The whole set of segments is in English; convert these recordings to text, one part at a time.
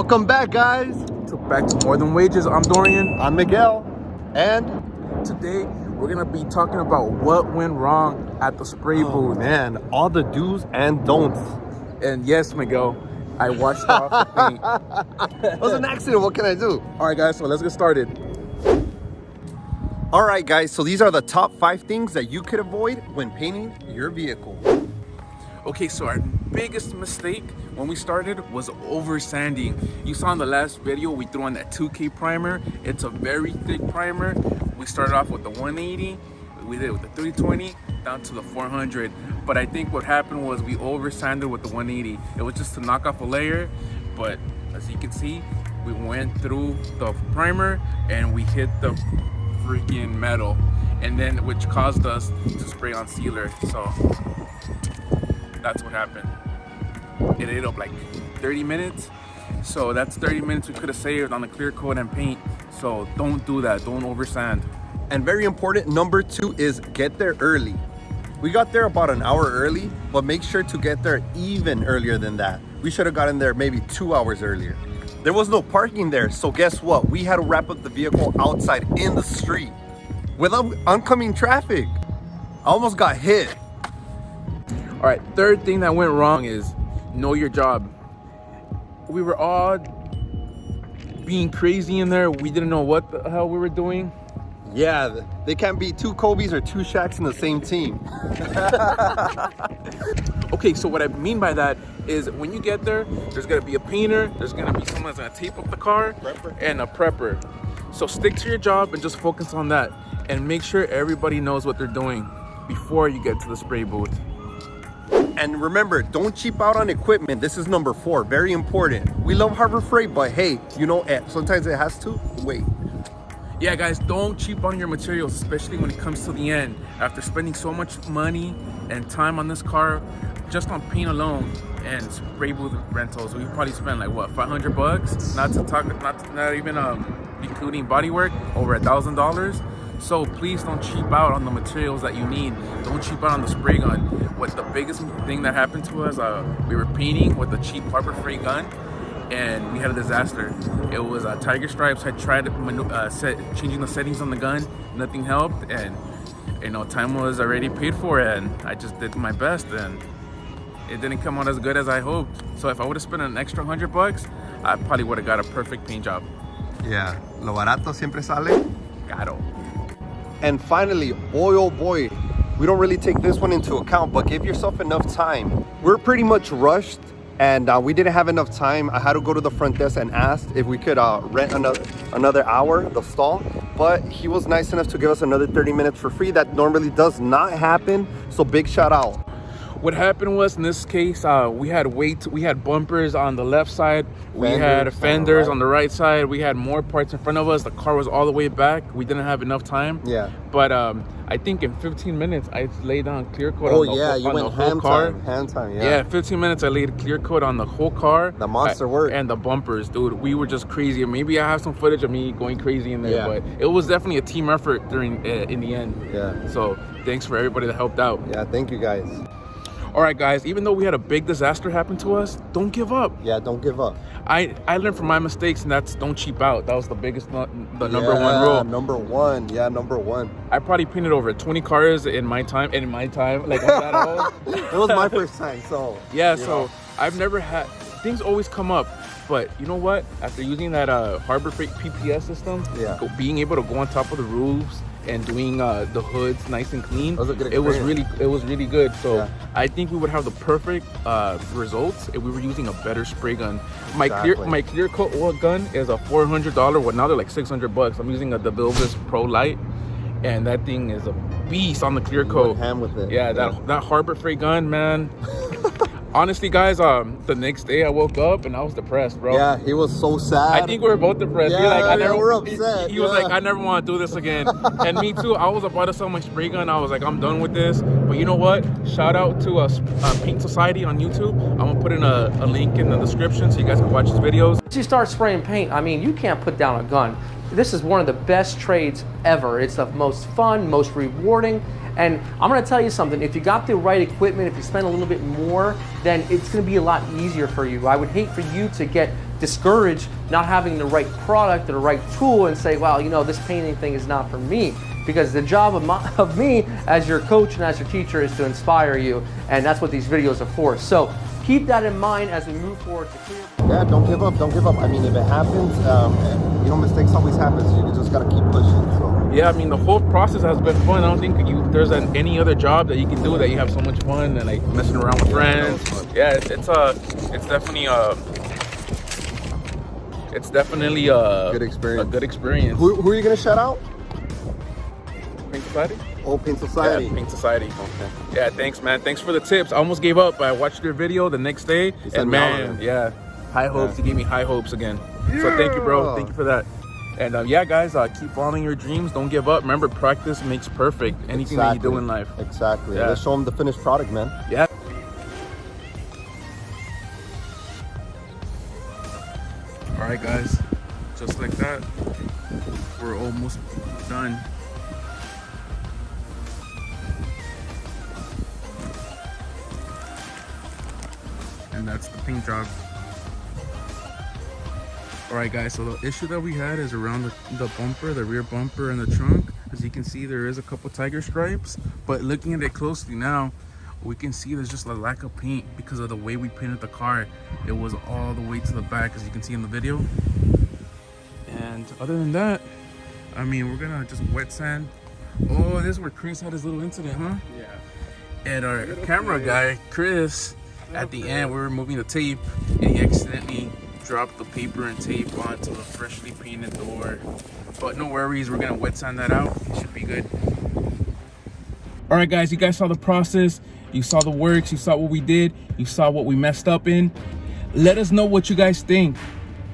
Welcome back, guys. So back to More Than Wages. I'm Dorian. I'm Miguel. And today we're going to be talking about what went wrong at the spray booth. Man, all the do's and don'ts. And yes, Miguel, I washed off the paint. It was an accident. What can I do? All right, guys, so let's get started. All right, guys, so these are the top 5 things that you could avoid when painting your vehicle. Okay, so our biggest mistake when we started was over sanding. You saw in the last video we threw on that 2K primer. It's a very thick primer. We started off with the 180, we did it with the 320 down to the 400. But I think what happened was we over sanded with the 180. It was just to knock off a layer, but as you can see, we went through the primer and we hit the freaking metal, and then which caused us to spray on sealer. So that's what happened. It ate up like 30 minutes. So that's 30 minutes we could have saved on the clear coat and paint. So don't do that. Don't over sand. And very important, number 2 is get there early. We got there about an hour early, but make sure to get there even earlier than that. We should have gotten there maybe 2 hours earlier. There was no parking there, so guess what? We had to wrap up the vehicle outside in the street with oncoming traffic. I almost got hit. All right, third thing that went wrong is know your job. We were all being crazy in there. We didn't know what the hell we were doing. Yeah, they can't be 2 Kobe's or 2 Shaqs in the same team. Okay, so what I mean by that is when you get there, there's gonna be a painter, there's gonna be someone that's gonna tape up the car, and a prepper. So stick to your job and just focus on that. And make sure everybody knows what they're doing before you get to the spray booth. And remember, don't cheap out on equipment. This is number 4, very important. We love Harbor Freight, but hey, you know, sometimes it has to wait. Yeah, guys, don't cheap on your materials, especially when it comes to the end. After spending so much money and time on this car, just on paint alone and spray booth rentals, we probably spent like what, $500? Not even including body work, over $1,000. So please don't cheap out on the materials that you need. Don't cheap out on the spray gun. What the biggest thing that happened to us, we were painting with a cheap Harbor Freight gun, and we had a disaster. It was Tiger Stripes had tried changing the settings on the gun. Nothing helped, and you know, time was already paid for, and I just did my best, and it didn't come out as good as I hoped. So if I would have spent an extra $100, I probably would have got a perfect paint job. Yeah, lo barato siempre sale caro. And finally, boy oh boy, we don't really take this one into account, but give yourself enough time. We're pretty much rushed, and we didn't have enough time. I had to go to the front desk and ask if we could rent another hour, the stall, but he was nice enough to give us another 30 minutes for free. That normally does not happen, so big shout out. What happened was, in this case, we had bumpers on the left side, we had fenders on the right side, we had more parts in front of us. The car was all the way back. We didn't have enough time. Yeah. But I think in 15 minutes I laid down clear coat on the whole car. Hand time, yeah. Yeah, 15 minutes I laid clear coat on the whole car. The monster work. And the bumpers, dude. We were just crazy. Maybe I have some footage of me going crazy in there, but it was definitely a team effort in the end. Yeah. So thanks for everybody that helped out. Yeah, thank you guys. All right, guys, even though we had a big disaster happen to us, don't give up. Yeah, don't give up. I learned from my mistakes, and that's don't cheap out. That was the biggest, the number one rule. Number one. I probably painted over 20 cars in my time, like on that all. It was my first time, so. Yeah, so I've never had, things always come up. But you know what? After using that Harbor Freight PPS system, being able to go on top of the roofs and doing the hoods nice and clean, it was really good. So I think we would have the perfect results if we were using a better spray gun. My clear coat oil gun is a $400. Well, now they're like $600. I'm using a DeVilbiss Pro Light, and that thing is a beast on the clear coat. Ham with it. Yeah, that Harbor Freight gun, man. Honestly, guys, the next day I woke up and I was depressed, bro. Yeah, he was so sad. I think we were both depressed. Yeah, we're upset. He was like, I never want to do this again. And me too. I was about to sell my spray gun. I was like, I'm done with this. But you know what? Shout out to Paint Society on YouTube. I'm going to put in a link in the description so you guys can watch his videos. Once you start spraying paint, I mean, you can't put down a gun. This is one of the best trades ever. It's the most fun, most rewarding. And I'm gonna tell you something, if you got the right equipment, if you spend a little bit more, then it's gonna be a lot easier for you. I would hate for you to get discourage not having the right product or the right tool and say, wow, you know, this painting thing is not for me. Because the job of me as your coach and as your teacher is to inspire you, and that's what these videos are for. So keep that in mind as we move forward to clear. Yeah, don't give up, don't give up. I mean, if it happens, you know, mistakes always happen, so you just gotta keep pushing. So yeah, I mean, the whole process has been fun. I don't think there's any other job that you can do that you have so much fun and like messing around with friends. Yeah, it's definitely a good experience. A good experience. Who are you gonna shout out? Paint Society? Oh, Paint Society. Yeah, Paint Society. Okay. Yeah, thanks, man. Thanks for the tips. I almost gave up. I watched your video the next day, and man, yeah, high hopes. You gave me high hopes again. Yeah. So thank you, bro. Thank you for that. And yeah, guys, keep following your dreams. Don't give up. Remember, practice makes perfect. Anything that you do in life. Exactly. Yeah. Let's show them the finished product, man. Yeah. All right, guys. Just like that, we're almost done. And that's the paint job. Alright guys, so the issue that we had is around the bumper, the rear bumper and the trunk. As you can see, there is a couple tiger stripes, but looking at it closely now, we can see there's just a lack of paint because of the way we painted the car. It was all the way to the back, as you can see in the video. And other than that, I mean, we're gonna just wet sand. Oh, this is where Chris had his little incident, huh? Yeah. And our camera guy, Chris, at the end, we were removing the tape, and he accidentally dropped the paper and tape onto the freshly painted door. But no worries, we're gonna wet sand that out. It should be good. All right, guys, you guys saw the process. You saw the works. You saw what we did. You saw what we messed up in. Let us know what you guys think.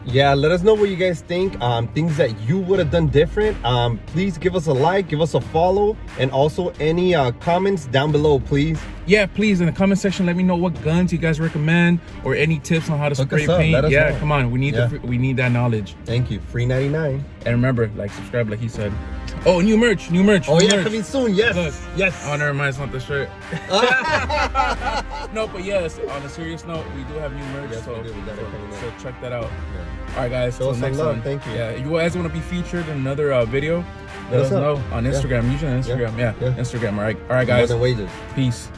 Yeah, let us know what you guys think. Things that you would have done different. Please give us a like, give us a follow, and also any comments down below, please. Yeah, please, in the comment section, let me know what guns you guys recommend or any tips on how to spray paint. Yeah, know. Come on, we need we need that knowledge. Thank you. Free 99. And remember, like, subscribe, like he said. Oh, new merch. Oh, yeah, merch. coming soon. Yes. Look. Yes. Oh, never mind, it's not the shirt. No, but yes, on a serious note, we do have new merch. Yes, so check that out. Yeah. All right, guys. Till next time. Thank you. Yeah, you guys want to be featured in another video? Let us know on Instagram. Usually on Instagram. Yeah. Instagram. All right, guys. More than wages. Peace.